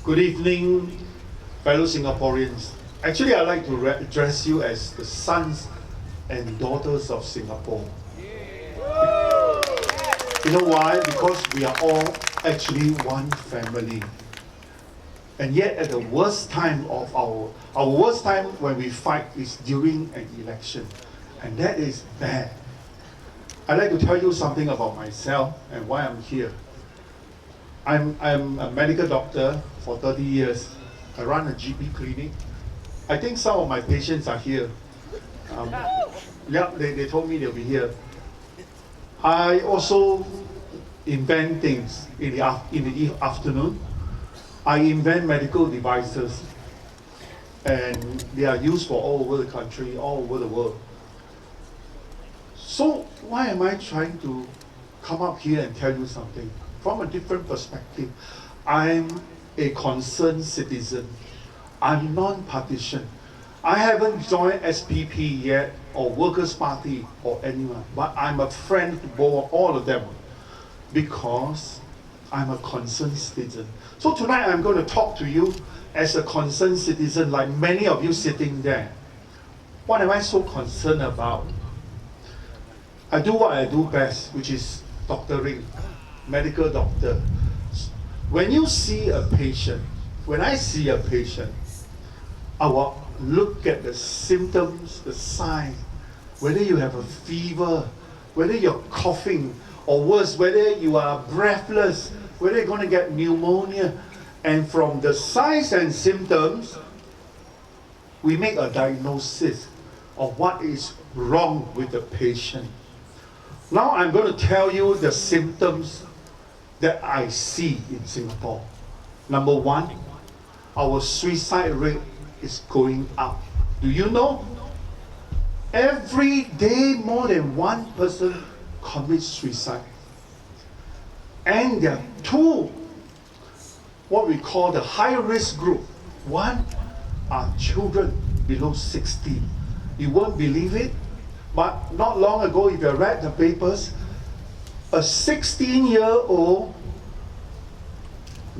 Good evening, fellow Singaporeans. Actually, I'd like to address you as the sons and daughters of Singapore. You know why? Because we are all actually one family. And yet at the worst time of our worst time when we fight is during an election. And that is bad. I'd like to tell you something about myself and why I'm here. I'm a medical doctor for 30 years. I run a GP clinic. I think some of my patients are here. They told me they'll be here. I also invent things in the afternoon. I invent medical devices, and they are used for all over the country, all over the world. So why am I trying to come up here and tell you something? From a different perspective. I'm a concerned citizen. I'm non-partisan. I haven't joined SPP yet, or Workers' Party, or anyone, but I'm a friend to all of them because I'm a concerned citizen. So tonight I'm going to talk to you as a concerned citizen, like many of you sitting there. What am I so concerned about? I do what I do best, which is doctoring, medical doctor. When you see a patient, when I see a patient, I will look at the symptoms, the signs, whether you have a fever, whether you're coughing, or worse, whether you are breathless, whether you're going to get pneumonia. And from the signs and symptoms, we make a diagnosis of what is wrong with the patient. Now I'm going to tell you the symptoms that I see in Singapore. Number one, our suicide rate is going up. Do you know? Every day more than one person commits suicide. And there are two, what we call the high-risk group. One are children below 16. You won't believe it, but not long ago, if you read the papers, a 16-year-old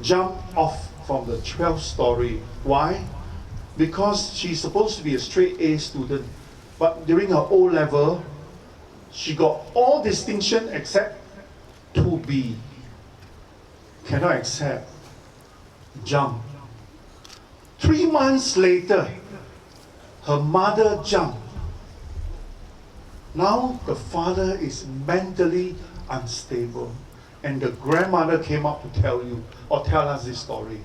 jumped off from the 12th story. Why? Because she's supposed to be a straight A student, but during her O-level, she got all distinction except 2B. Cannot accept. Jump. 3 months later, her mother jumped. Now the father is mentally unstable, and the grandmother came up to tell us this story.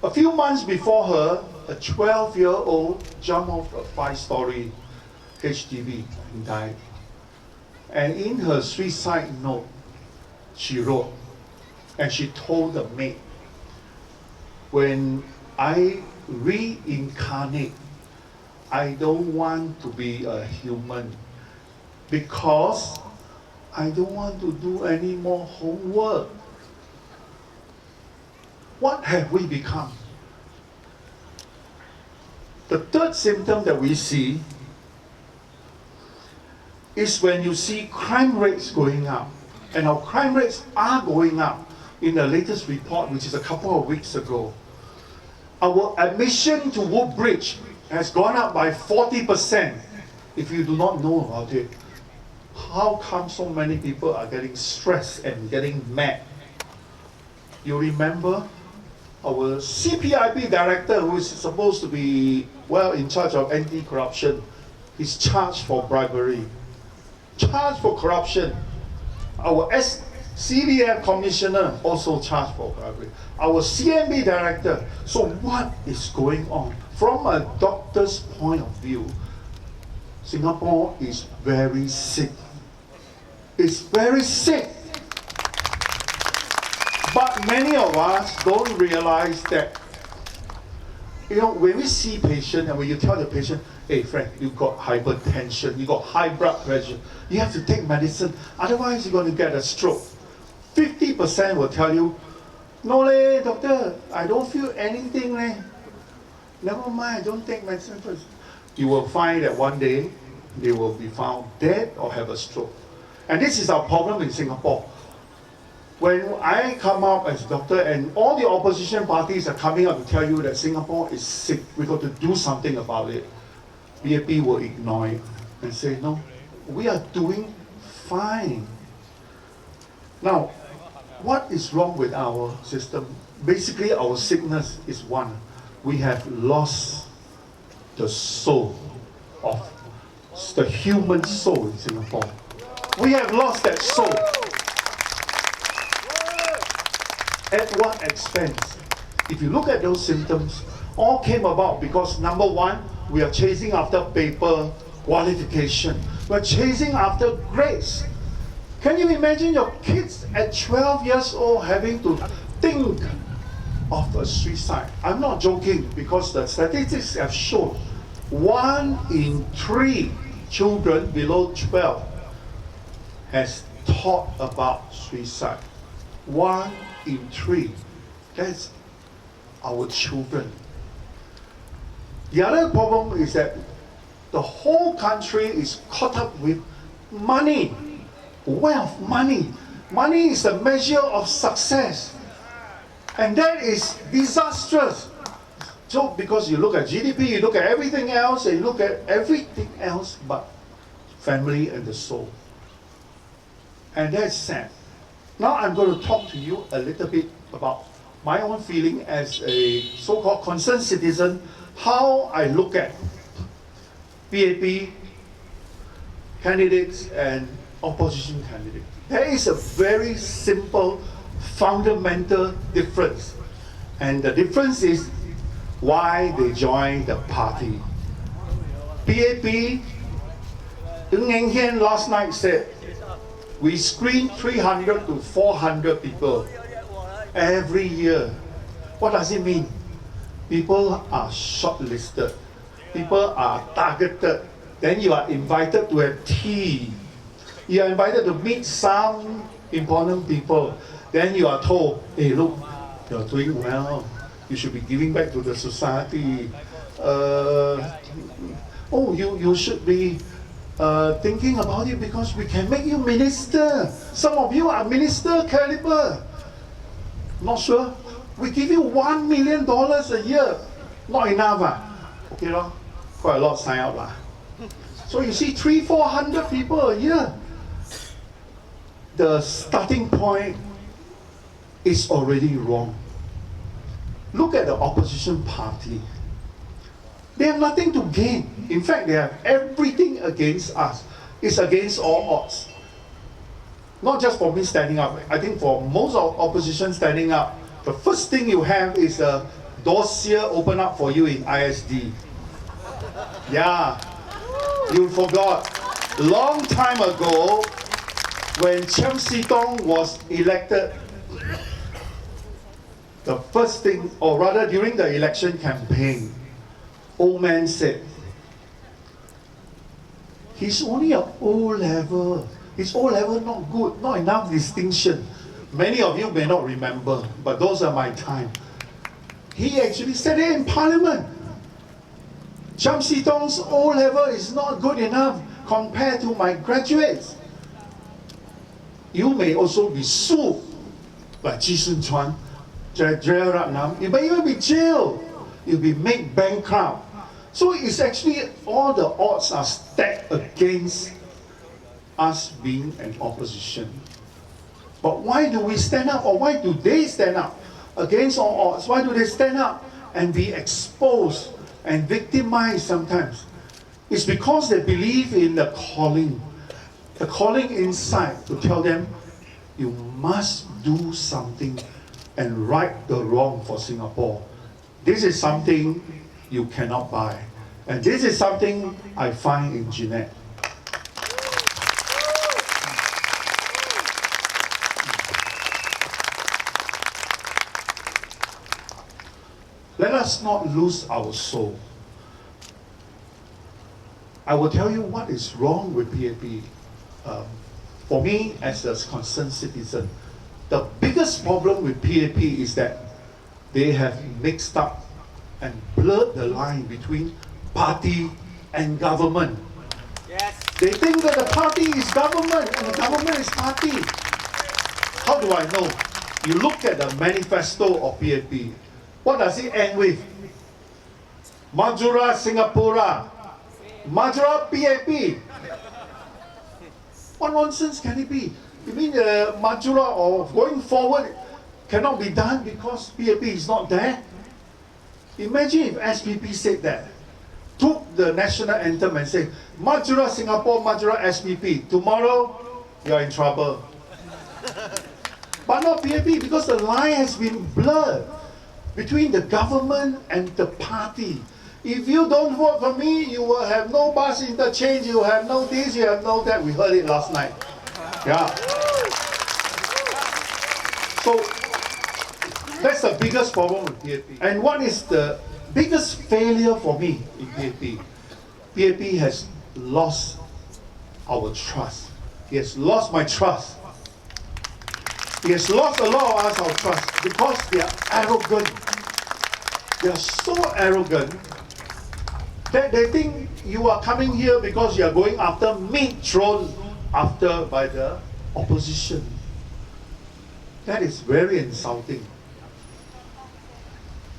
A few months before her, a 12-year-old jumped off a 5-story HDB and died. And in her suicide note, she wrote, and she told the maid, when I reincarnate, I don't want to be a human because I don't want to do any more homework. What have we become? The third symptom that we see is when you see crime rates going up. And our crime rates are going up. In the latest report, which is a couple of weeks ago, our admission to Woodbridge has gone up by 40%. If you do not know about it, how come so many people are getting stressed and getting mad? You remember our CPIB director, who is supposed to be well in charge of anti-corruption, is charged for bribery, charged for corruption. Our CBF commissioner also charged for bribery. Our CMB director. So what is going on? From a doctor's point of view, Singapore is very sick. It's very sick. But many of us don't realize that, when we see patient and when you tell the patient, hey friend, you've got hypertension, you've got high blood pressure, you have to take medicine, otherwise you're going to get a stroke. 50% will tell you, no leh, doctor, I don't feel anything leh. Never mind, don't take medicine first. You will find that one day they will be found dead or have a stroke. And this is our problem in Singapore. When I come up as doctor and all the opposition parties are coming up to tell you that Singapore is sick, we got to do something about it, PAP will ignore it and say, no, we are doing fine. Now, what is wrong with our system? Basically, our sickness is one. We have lost the soul of the human soul in Singapore. We have lost that soul. At what expense? If you look at those symptoms, all came about because number one, we are chasing after paper qualification. We're chasing after grades. Can you imagine your kids at 12 years old having to think of a suicide? I'm not joking because the statistics have shown 1 in 3 children below 12 has thought about suicide. 1 in 3. That's our children. The other problem is that the whole country is caught up with money, wealth, money. Money is the measure of success. And that is disastrous. So because you look at GDP, you look at everything else, and you look at everything else but family and the soul. And that's sad. Now I'm going to talk to you a little bit about my own feeling as a so-called concerned citizen, how I look at PAP candidates and opposition candidates. There is a very simple, fundamental difference. And the difference is why they join the party. PAP, Ng Eng Hian last night said, we screen 300 to 400 people every year. What does it mean? People are shortlisted. People are targeted. Then you are invited to have tea. You are invited to meet some important people. Then you are told, hey, look, you're doing well. You should be giving back to the society. You should be thinking about it because we can make you minister. Some of you are minister caliber. Not sure? We give you $1 million a year. Not enough. Okay, no? Quite a lot sign up. So you see 300-400 people a year. The starting point is already wrong. Look at the opposition party. They have nothing to gain. In fact, they have everything against us. It's against all odds. Not just for me standing up. I think for most of opposition standing up, the first thing you have is a dossier open up for you in ISD. Yeah, you forgot. Long time ago, when Chiam See Tong was elected, the first thing, or rather during the election campaign, old man said, he's only an O-level. His O-level not good, not enough distinction. Many of you may not remember, but those are my time. He actually said it in Parliament. Chiam See Tong's O-level is not good enough compared to my graduates. You may also be sued by Ji Sun Chuan, Jeyaretnam. You may even be jailed. You'll be made bankrupt. So it's actually all the odds are stacked against us being an opposition. But why do we stand up, or why do they stand up against all odds? Why do they stand up and be exposed and victimized sometimes? It's because they believe in the calling inside to tell them, you must do something and right the wrong for Singapore. This is something you cannot buy. And this is something I find in Jeanette. Let us not lose our soul. I will tell you what is wrong with PAP. For me, as a concerned citizen, the biggest problem with PAP is that they have mixed up and blurred the line between party and government. Yes. They think that the party is government and the government is party. How How do I know? You look at the manifesto of PAP. What does it end with? Majura Singapura. Majura PAP. What nonsense can it be? You mean Majura or going forward cannot be done because PAP is not there? Imagine if SPP said that. Took the national anthem and said, Majura Singapore, Majura SPP. Tomorrow, you're in trouble. But not PAP, because the line has been blurred between the government and the party. If you don't vote for me, you will have no bus interchange, you have no this, you have no that. We heard it last night. Yeah. So, that's the biggest problem with PAP. And what is the biggest failure for me in PAP? PAP has lost our trust. He has lost my trust. He has lost a lot of us our trust because they are arrogant. They are so arrogant that they think you are coming here because you are going after meat thrown after by the opposition. That is very insulting.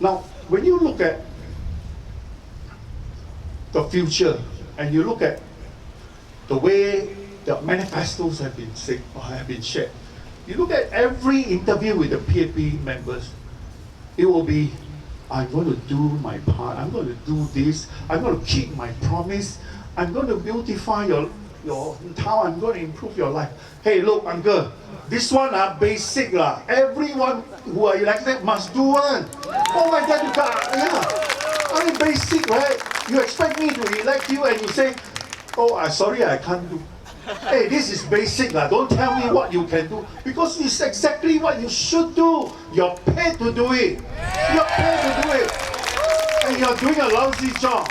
Now, when you look at the future and you look at the way the manifestos have been said or have been shared, you look at every interview with the PAP members, it will be, I'm going to do my part, I'm going to do this, I'm going to keep my promise, I'm going to beautify your town, I'm going to improve your life. Hey, look, uncle, this one are basic lah. Everyone who are elected must do one. Oh my God, you got, yeah. I mean, basic, right? You expect me to elect you and you say, oh, I'm sorry, I can't do. Hey, this is basic lah. Don't tell me what you can do, because it's exactly what you should do. You're paid to do it. You're paid to do it. And you're doing a lousy job.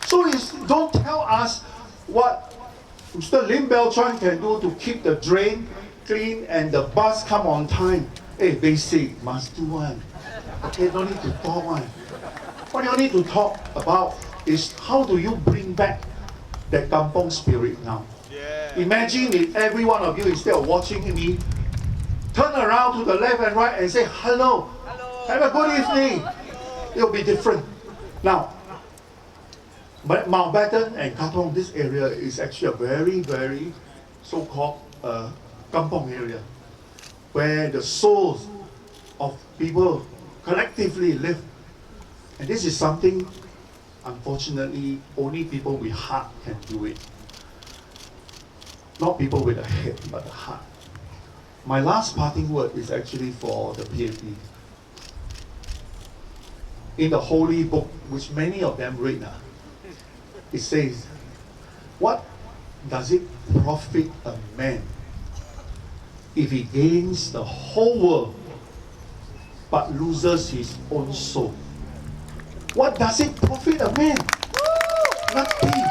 So don't tell us what Mr. Lim Beltran can do to keep the drain clean and the bus come on time. Hey, basic, must do one. Okay, don't need to talk one. What you need to talk about is how do you bring back that kampong spirit now. Yeah. Imagine if every one of you, instead of watching me, turn around to the left and right and say, hello, have a good evening. It'll be different. Now, but Mountbatten and Katong, this area is actually a very, very so-called kampong area, where the souls of people collectively live. And this is something, unfortunately, only people with heart can do it. Not people with a head, but a heart. My last parting word is actually for the PAP. In the holy book, which many of them read, it says, what does it profit a man if he gains the whole world but loses his own soul? What does it profit a man? Nothing.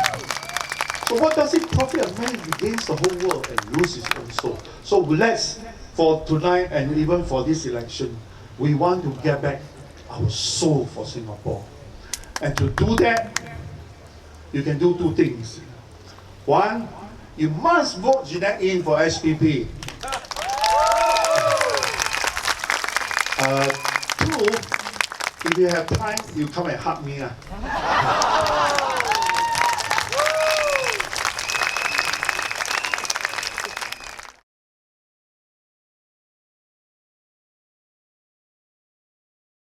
So what does it profit a man if he gains the whole world and loses his own soul? So let's, for tonight and even for this election, we want to get back our soul for Singapore. And to do that, you can do two things. One, you must vote Jeanette in for SPP. Two, if you have time, you come and hug me.